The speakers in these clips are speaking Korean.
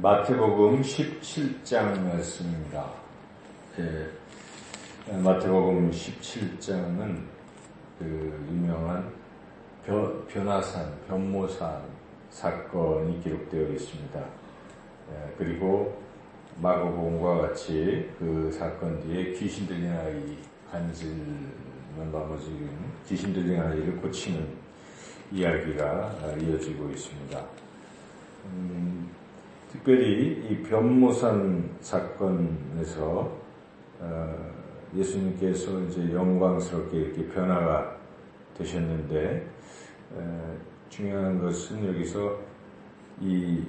마태복음 17장 말씀입니다. 마태복음 17장은 그 유명한 변모산 사건이 기록되어 있습니다. 그리고 마가복음과 같이 그 사건 뒤에 귀신 들린 아이 간질만 나머지 귀신 들린 아이를 고치는 이야기가 이어지고 있습니다. 특별히 이 변모산 사건에서 예수님께서 이제 영광스럽게 이렇게 변화가 되셨는데 중요한 것은 여기서 이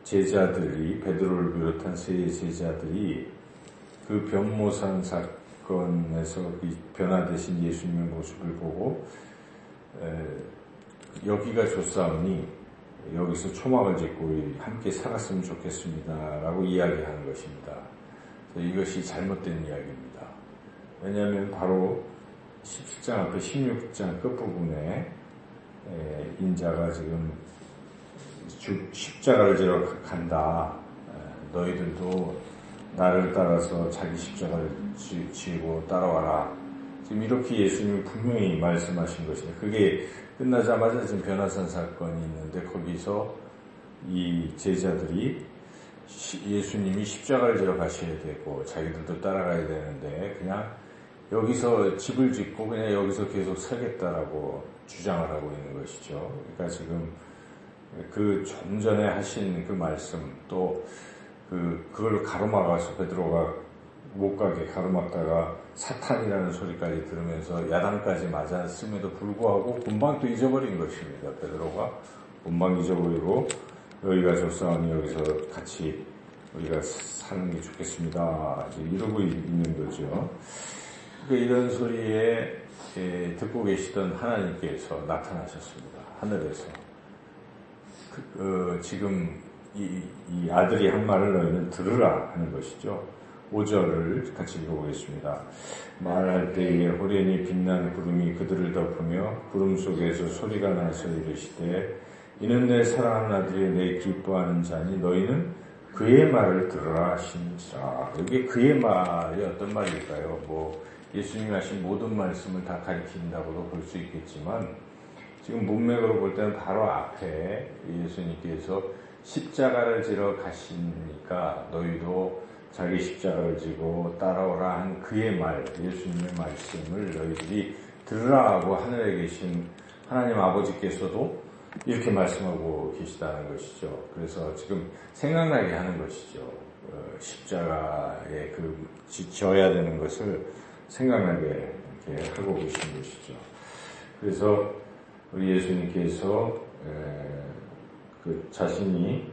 제자들이 베드로를 비롯한 세 제자들이 그 변모산 사건에서 변화되신 예수님의 모습을 보고 여기가 좋사오니 여기서 초막을 짓고 함께 살았으면 좋겠습니다 라고 이야기하는 것입니다. 이것이 잘못된 이야기입니다. 왜냐하면 바로 17장 앞에 16장 끝부분에 인자가 지금 십자가를 지러 간다. 너희들도 나를 따라서 자기 십자가를 지고 따라와라. 지금 이렇게 예수님이 분명히 말씀하신 것입니다. 그게 끝나자마자 지금 변화산 사건이 있는데 거기서 이 제자들이 예수님이 십자가를 지러 가셔야 되고 자기들도 따라가야 되는데 그냥 여기서 집을 짓고 그냥 여기서 계속 살겠다라고 주장을 하고 있는 것이죠. 그러니까 지금 그 좀 전에 하신 그 말씀 또 그걸 가로막아서 베드로가 못 가게 가로막다가 사탄이라는 소리까지 들으면서 야단까지 맞았음에도 불구하고 금방 또 잊어버린 것입니다. 베드로가 금방 잊어버리고 여기가 좋사오니 여기서 같이 우리가 사는 게 좋겠습니다. 이러고 있는 거죠. 그러니까 이런 소리에 듣고 계시던 하나님께서 나타나셨습니다. 하늘에서. 지금 이 아들이 한 말을 너희는 들으라 하는 것이죠. 5절을 같이 읽어보겠습니다. 말할 때에 호련히 빛난 구름이 그들을 덮으며 구름 속에서 소리가 나서 이르시되 이는 내 사랑하는 아들이 내 기뻐하는 자니 너희는 그의 말을 들으라 하시니라. 여기 그의 말이 어떤 말일까요? 예수님이 하신 모든 말씀을 다 가리킨다고도 볼 수 있겠지만 지금 문맥으로 볼 때는 바로 앞에 예수님께서 십자가를 지러 가시니까 너희도 자기 십자가를 지고 따라오라 한 그의 말, 예수님의 말씀을 너희들이 들으라 하고 하늘에 계신 하나님 아버지께서도 이렇게 말씀하고 계시다는 것이죠. 그래서 지금 생각나게 하는 것이죠. 십자가에 져야 되는 것을 생각나게 이렇게 하고 계신 것이죠. 그래서 우리 예수님께서 자신이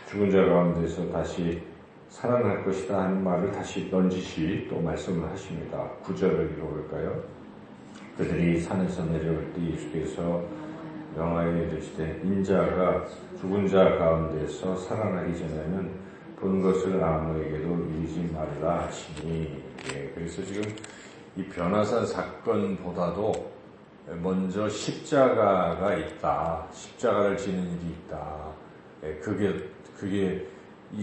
죽은 자 가운데서 다시 살아날 것이다 하는 말을 다시 넌지시 또 말씀을 하십니다. 9절을 읽어볼까요? 그들이 산에서 내려올 때 예수께서 명하여 이르시되 인자가 죽은 자 가운데서 살아나기 전에는 본 것을 아무에게도 이르지 말라 하시니. 그래서 지금 이 변화산 사건보다도 먼저 십자가가 있다. 십자가를 지는 일이 있다.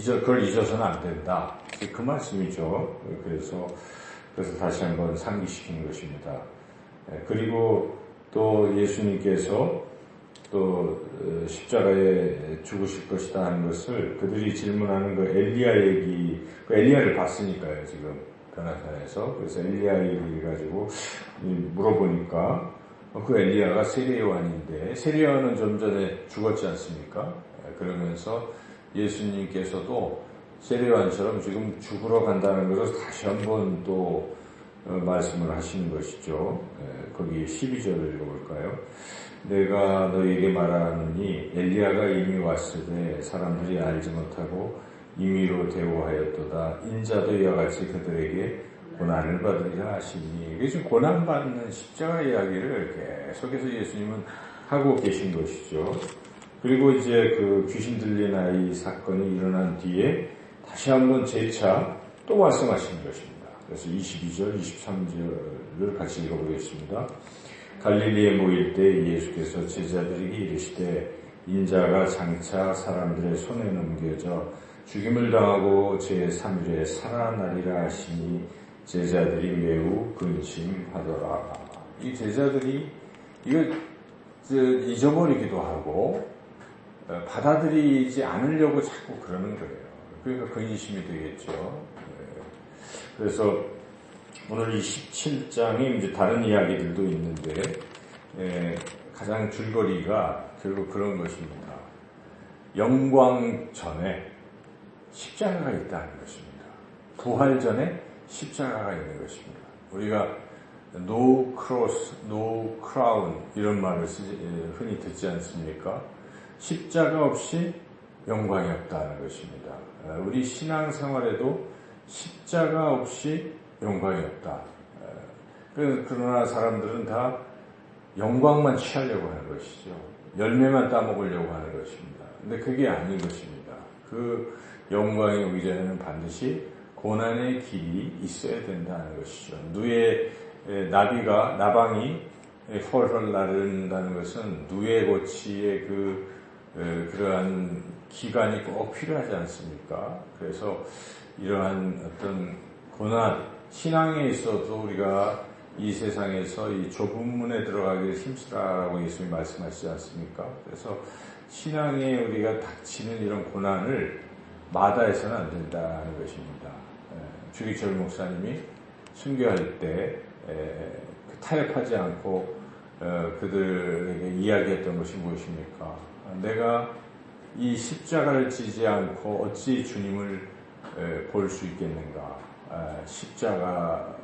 그걸 잊어서는 안 된다. 그 말씀이죠. 그래서 다시 한번 상기시키는 것입니다. 그리고 또 예수님께서 또 십자가에 죽으실 것이다 하는 것을 그들이 질문하는 그 엘리야 얘기, 엘리야를 봤으니까요, 지금 변화산에서. 그래서 엘리야 얘기 가지고 물어보니까 그 엘리야가 세례요한인데 세례요한은 좀 전에 죽었지 않습니까? 그러면서 예수님께서도 세례요한처럼 지금 죽으러 간다는 것을 다시 한번 또 말씀을 하시는 것이죠. 거기 12절을 읽어볼까요? 내가 너희에게 말하노니 엘리야가 이미 왔을 때 사람들이 알지 못하고 임의로 대우하였도다. 인자도 이와 같이 그들에게 고난을 받으리라 하시니. 이게 지금 고난받는 십자가 이야기를 계속해서 예수님은 하고 계신 것이죠. 그리고 이제 그 귀신 들린 아이 사건이 일어난 뒤에 다시 한번 재차 또 말씀하시는 것입니다. 그래서 22절, 23절을 같이 읽어보겠습니다. 갈릴리에 모일 때 예수께서 제자들에게 이르시되 인자가 장차 사람들의 손에 넘겨져 죽임을 당하고 제3일에 살아나리라 하시니 제자들이 매우 근심하더라. 이 제자들이 이걸 잊어버리기도 하고 받아들이지 않으려고 자꾸 그러는 거예요. 그러니까 근심이 되겠죠. 그래서 오늘 이 17장에 이제 다른 이야기들도 있는데 가장 줄거리가 결국 그런 것입니다. 영광 전에 십자가가 있다는 것입니다. 부활 전에 십자가가 있는 것입니다. 우리가 no cross, no crown 이런 말을 흔히 듣지 않습니까? 십자가 없이 영광이 없다는 것입니다. 우리 신앙생활에도 십자가 없이 영광이 없다. 그러나 사람들은 다 영광만 취하려고 하는 것이죠. 열매만 따먹으려고 하는 것입니다. 근데 그게 아닌 것입니다. 그 영광이 오기 전에는 반드시 고난의 길이 있어야 된다는 것이죠. 누에 나방이 헐헐 나른다는 것은 누에 고치의 그러한 기간이 꼭 필요하지 않습니까? 그래서 이러한 어떤 고난, 신앙에 있어도 우리가 이 세상에서 이 좁은 문에 들어가기를 힘쓰라라고 예수님이 말씀하시지 않습니까? 그래서 신앙에 우리가 닥치는 이런 고난을 마다해서는 안 된다는 것입니다. 주기철 목사님이 순교할 때 타협하지 않고 그들에게 이야기했던 것이 무엇입니까? 내가 이 십자가를 지지 않고 어찌 주님을 볼 수 있겠는가? 십자가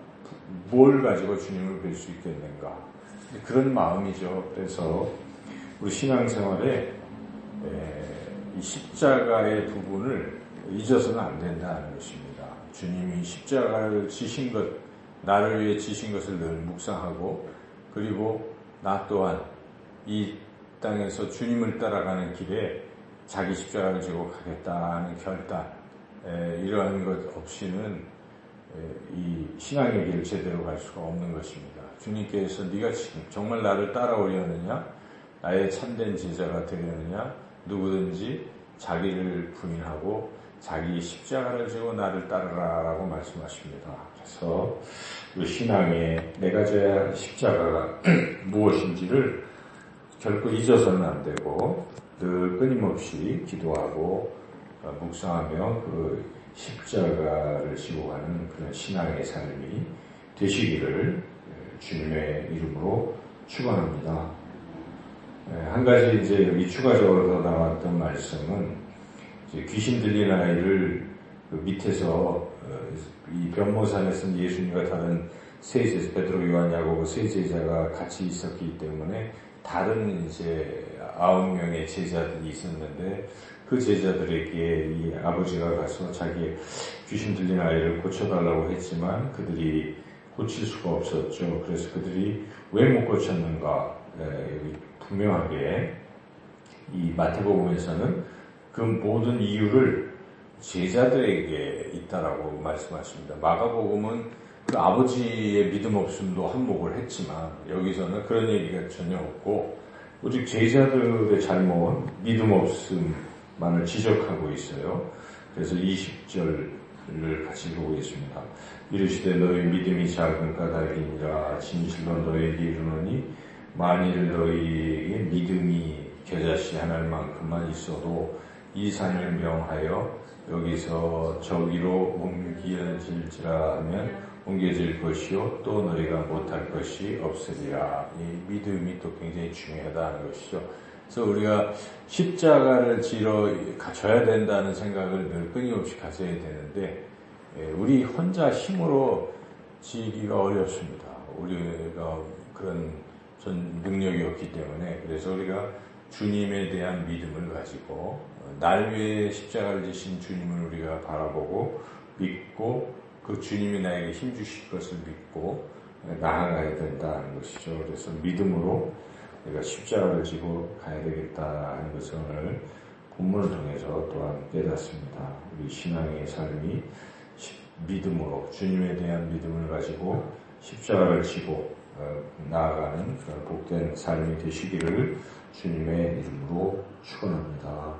뭘 가지고 주님을 뵐 수 있겠는가? 그런 마음이죠. 그래서 우리 신앙생활에 이 십자가의 부분을 잊어서는 안 된다는 것입니다. 주님이 십자가를 지신 것, 나를 위해 지신 것을 늘 묵상하고, 그리고 나 또한 이 땅에서 주님을 따라가는 길에 자기 십자가를 지고 가겠다는 결단, 이러한 것 없이는 이 신앙의 길을 제대로 갈 수가 없는 것입니다. 주님께서 네가 지금 정말 나를 따라오려느냐, 나의 참된 제자가 되려느냐, 누구든지 자기를 부인하고 자기 십자가를 지고 나를 따르라라고 말씀하십니다. 그래서 그 신앙에 내가 져야 할 십자가가 무엇인지를 결코 잊어서는 안 되고 늘 끊임없이 기도하고 묵상하며 그 십자가를 지고 가는 그런 신앙의 삶이 되시기를 주님의 이름으로 축원합니다. 한 가지 이제 여기 추가적으로 더 나왔던 말씀은 이제 귀신 들린 아이를 그 밑에서 이 변모산에서는 예수님과 다른 세 제자, 베드로, 요한, 야고보 세 제자가 같이 있었기 때문에 다른 이제 9명의 제자들이 있었는데 그 제자들에게 이 아버지가 가서 자기 귀신 들린 아이를 고쳐달라고 했지만 그들이 고칠 수가 없었죠. 그래서 그들이 왜 못 고쳤는가? 여기 분명하게 이 마태복음에서는 그 모든 이유를 제자들에게 있다라고 말씀하십니다. 마가복음은 그 아버지의 믿음 없음도 한몫을 했지만 여기서는 그런 얘기가 전혀 없고 오직 제자들의 잘못, 믿음 없음만을 지적하고 있어요. 그래서 20절을 같이 보겠습니다. 이르시되 너희 믿음이 작은 까닭이니라 진실로 너희에게 이르노니 만일 너희에게 믿음이 겨자씨 하나만큼만 있어도 이 산을 명하여 여기서 저기로 옮겨질지라 하면 옮겨질 것이요 또 너희가 못할 것이 없으리라. 이 믿음이 또 굉장히 중요하다는 것이죠. 그래서 우리가 십자가를 지러 져야 된다는 생각을 늘 끊임없이 가져야 되는데 우리 혼자 힘으로 지기가 어렵습니다. 우리가 그런 능력이 없기 때문에. 그래서 우리가 주님에 대한 믿음을 가지고 날 위해 십자가를 지신 주님을 우리가 바라보고 믿고 그 주님이 나에게 힘주실 것을 믿고 나아가야 된다는 것이죠. 그래서 믿음으로 내가 십자가를 지고 가야 되겠다 하는 것을 오늘 본문을 통해서 또한 깨닫습니다. 우리 신앙의 삶이 믿음으로 주님에 대한 믿음을 가지고 십자가를 지고 나아가는 그런 복된 삶이 되시기를 주님의 이름으로 축원합니다.